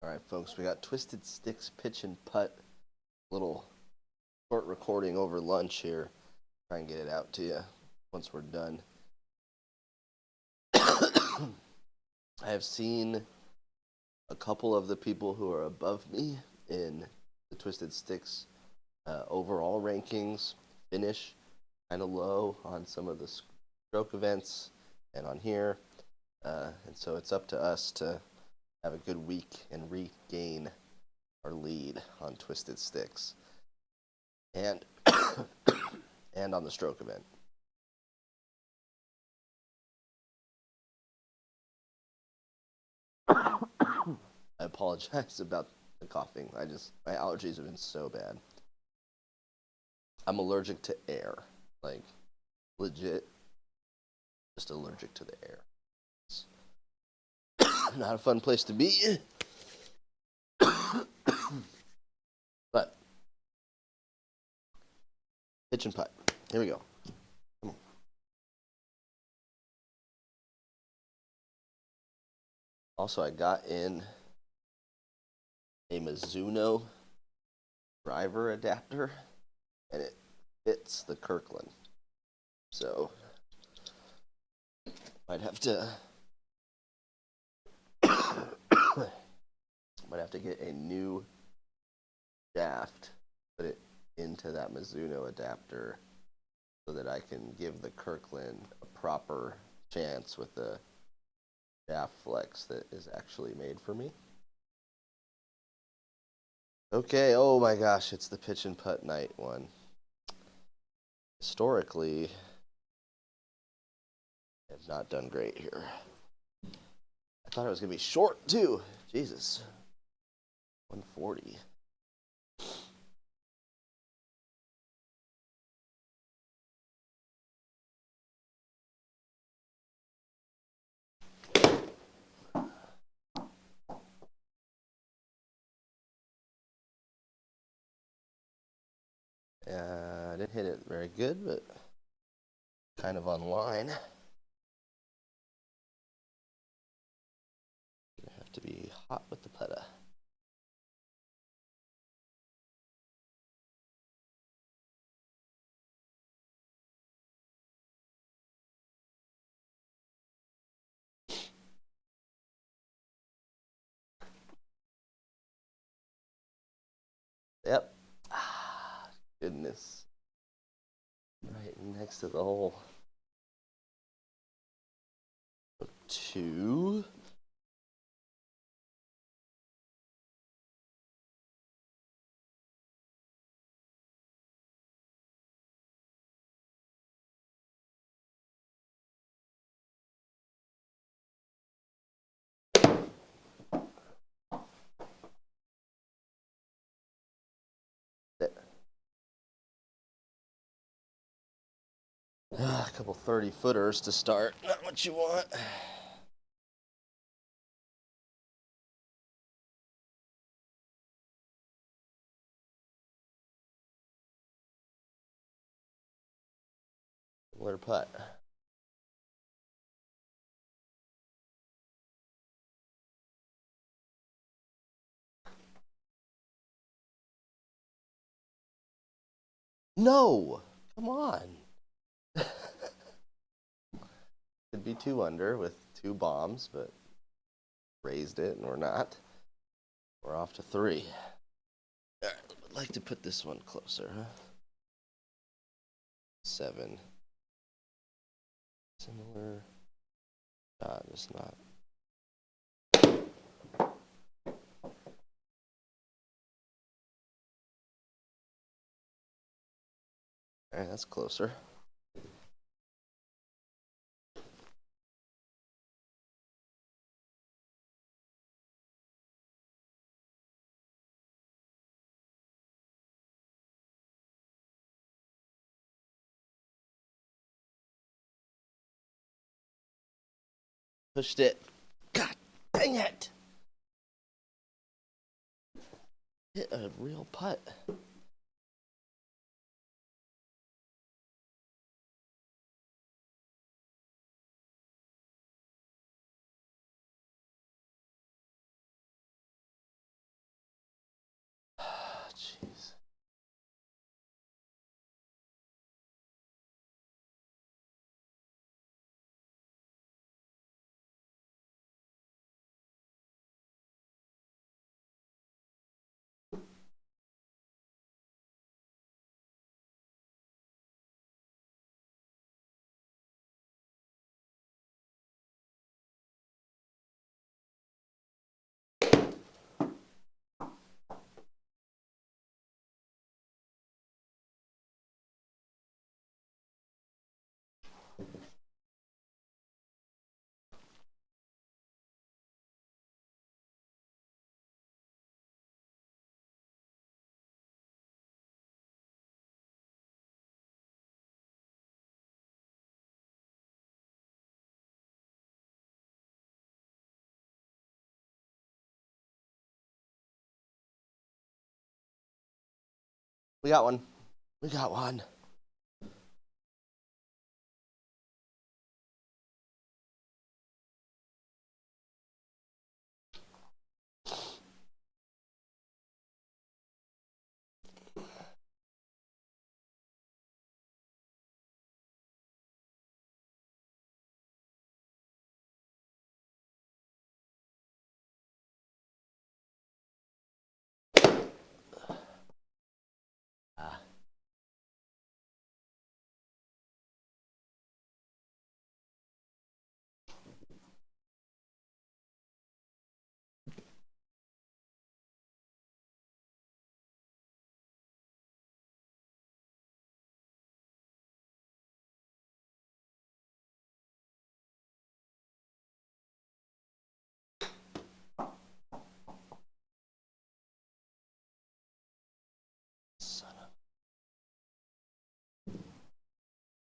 All right, folks, we got Twisted Sticks pitch and putt. Little short recording over lunch here. Try and get it out to you once we're done. I have seen a couple of the people who are above me in the Twisted Sticks overall rankings finish kind of low on some of the stroke events and on here. And so it's up to us to have a good week and regain our lead on Twisted Sticks and and on the stroke event. I apologize about the coughing. My allergies have been so bad. I'm allergic to air, like legit, just allergic to the air. It's not a fun place to be. But pitch and putt. Here we go. Also, I got in a Mizuno driver adapter, and it fits the Kirkland. So, might have to get a new shaft, put it into that Mizuno adapter, so that I can give the Kirkland a proper chance with the shaft flex that is actually made for me. Okay, oh my gosh, it's the pitch and putt night one. Historically, I have not done great here. I thought it was going to be short too. Jesus. 140. I didn't hit it very good, but kind of on line. Gonna have to be hot with the putter. Yep. Ah, goodness. Right next to the hole. 2. A couple 30-footers to start. Not what you want. Similar putt. No! Come on. Could be 2 under with 2 bombs, but raised it and we're not. We're off to 3. All right, I'd like to put this one closer, huh? 7. Similar. Just not. All right, that's closer. Pushed it. God dang it! Hit a real putt. We got one. We got one. Ah. Son of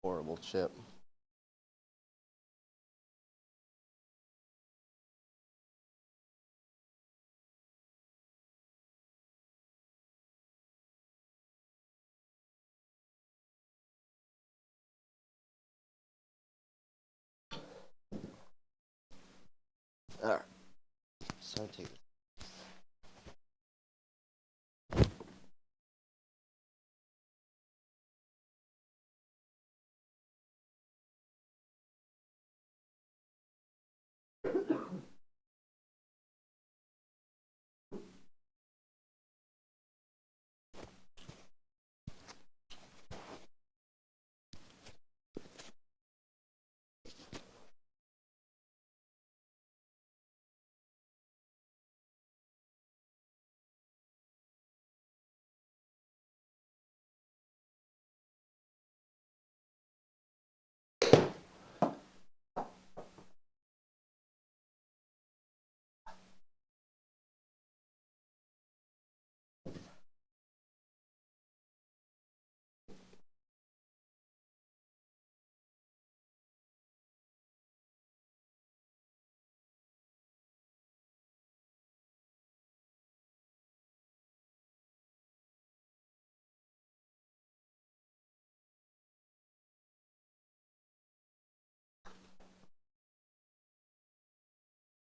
horrible chip. All right. So take this.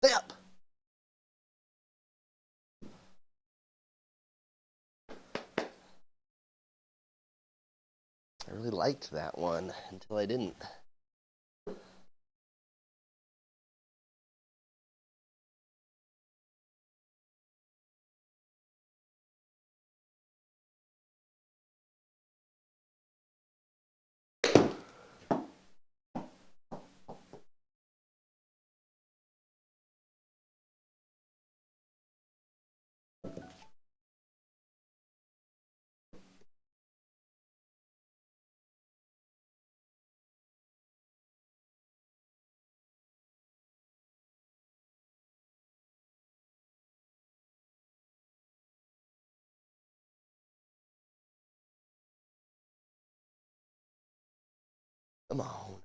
Yep. I really liked that one until I didn't. Come on.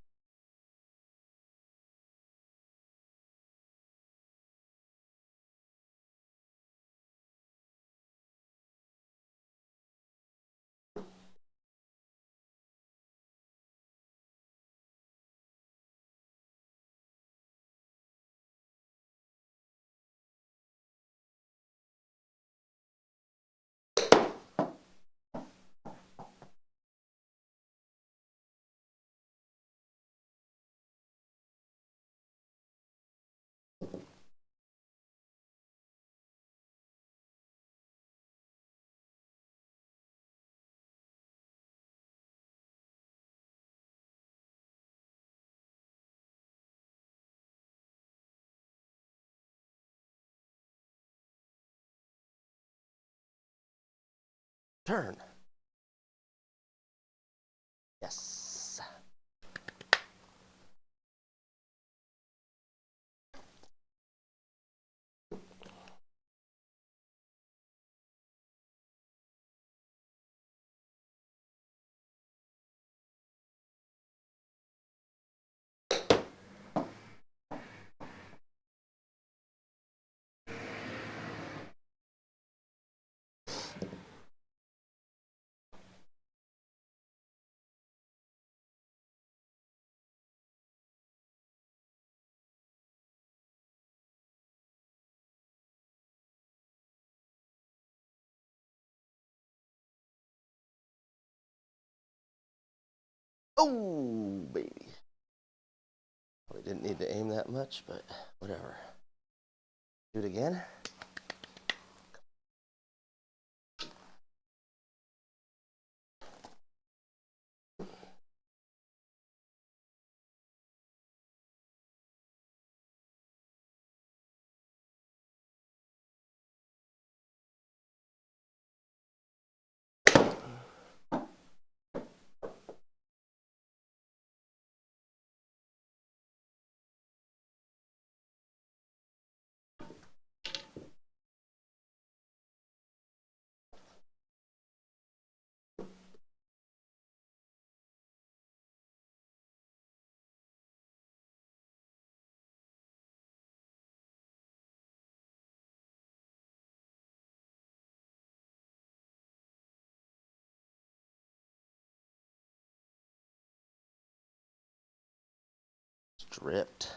Turn. Yes. Oh, baby. We didn't need to aim that much, but whatever. Do it again. Stripped.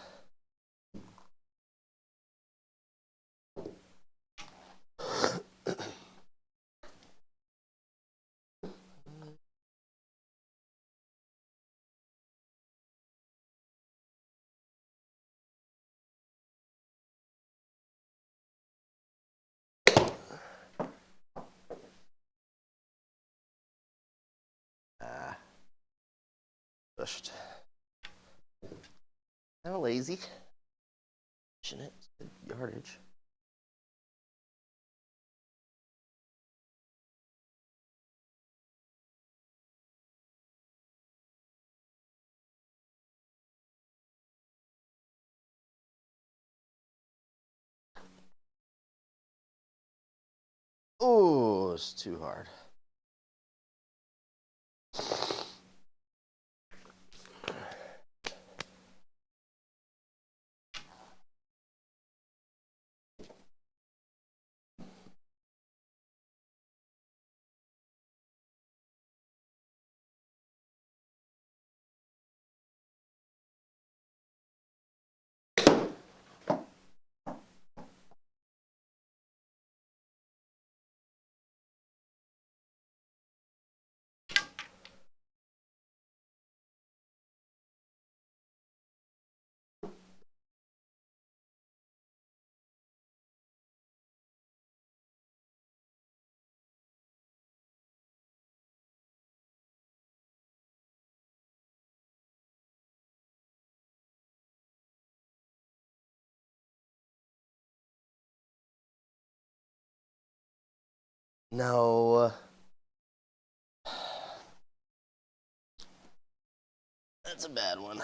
Pushed. Kind of lazy. Pushing it. Good yardage. Oh, it's too hard. No. That's a bad one.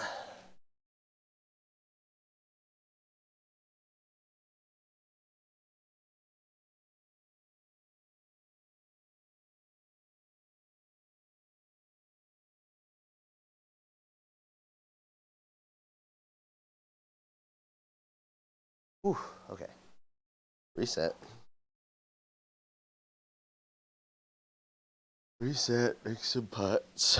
Whew, okay. Reset. Reset, make some putts.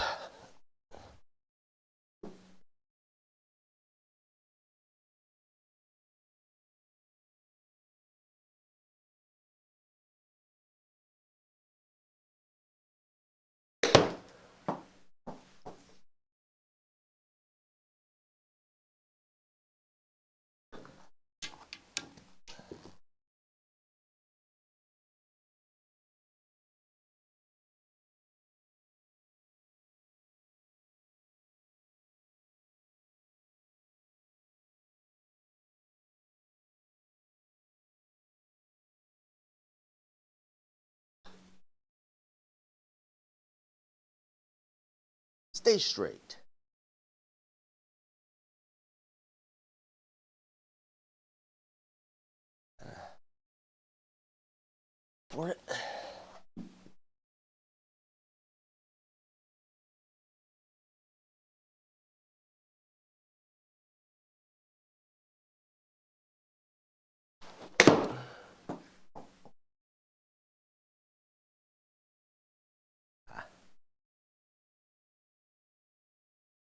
Stay straight. For it.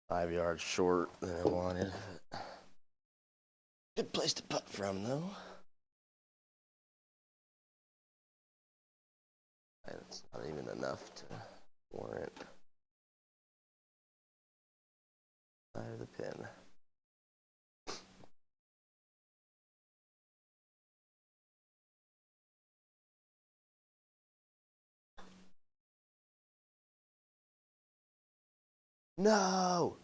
5 yards short than I wanted. Good place to putt from, though. It's not even enough to warrant. Side of the pin. No!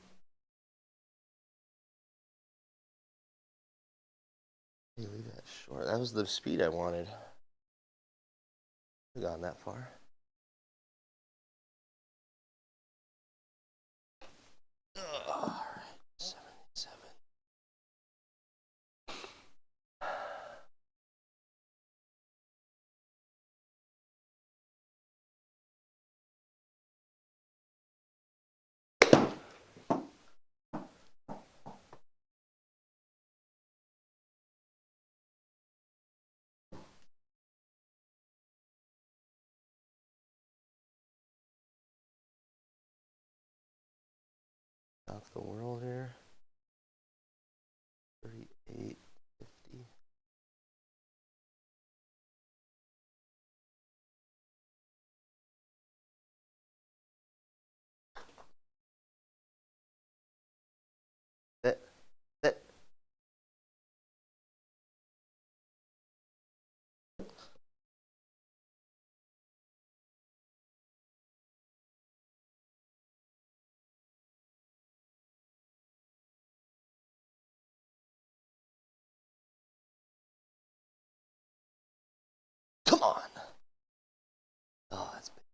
Hey, leave that short. That was the speed I wanted. We've gone that far. All right, 77. Off the world here. 38.50. That. Come on. Oh, that's big.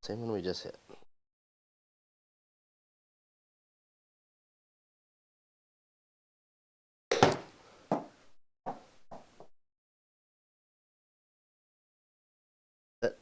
Same one we just hit. That.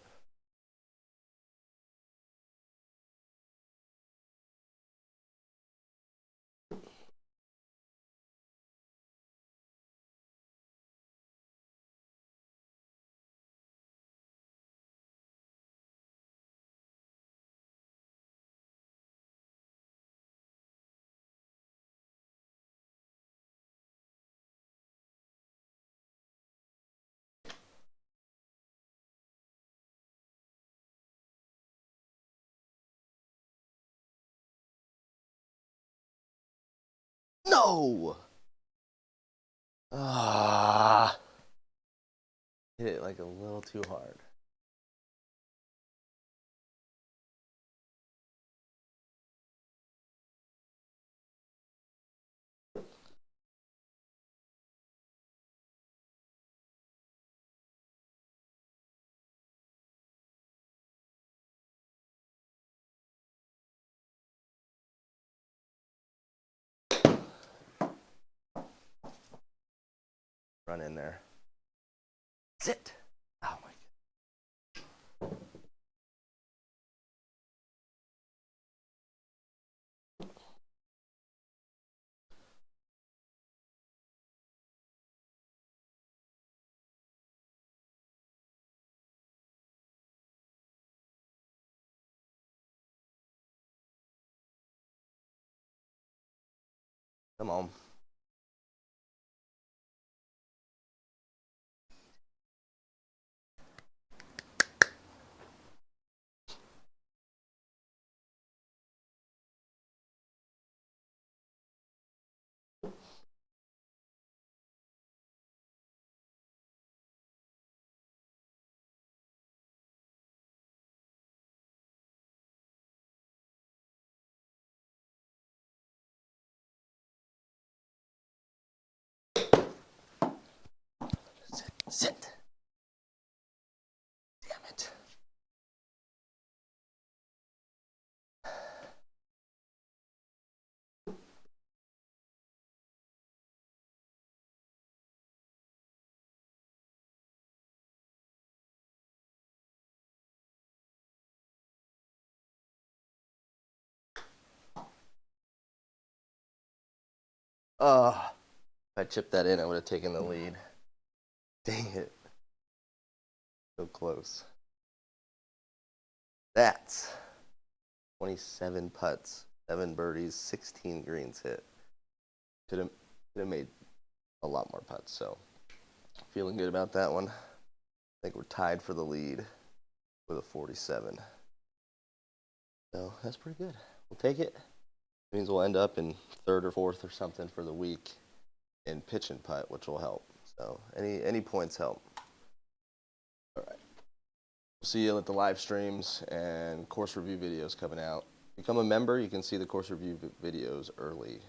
No! Ah. Hit it like a little too hard. Run in there. Sit. Oh my God. Come on. Sit. Sit. Damn it. Oh, if I chipped that in, I would have taken the lead. Dang it. So close. That's 27 putts, 7 birdies, 16 greens hit. Could have made a lot more putts. So feeling good about that one. I think we're tied for the lead with a 47. So that's pretty good. We'll take it. It means we'll end up in third or fourth or something for the week in pitch and putt, which will help. So any points help. All right. We'll see you at the live streams and course review videos coming out. Become a member. You can see the course review videos early.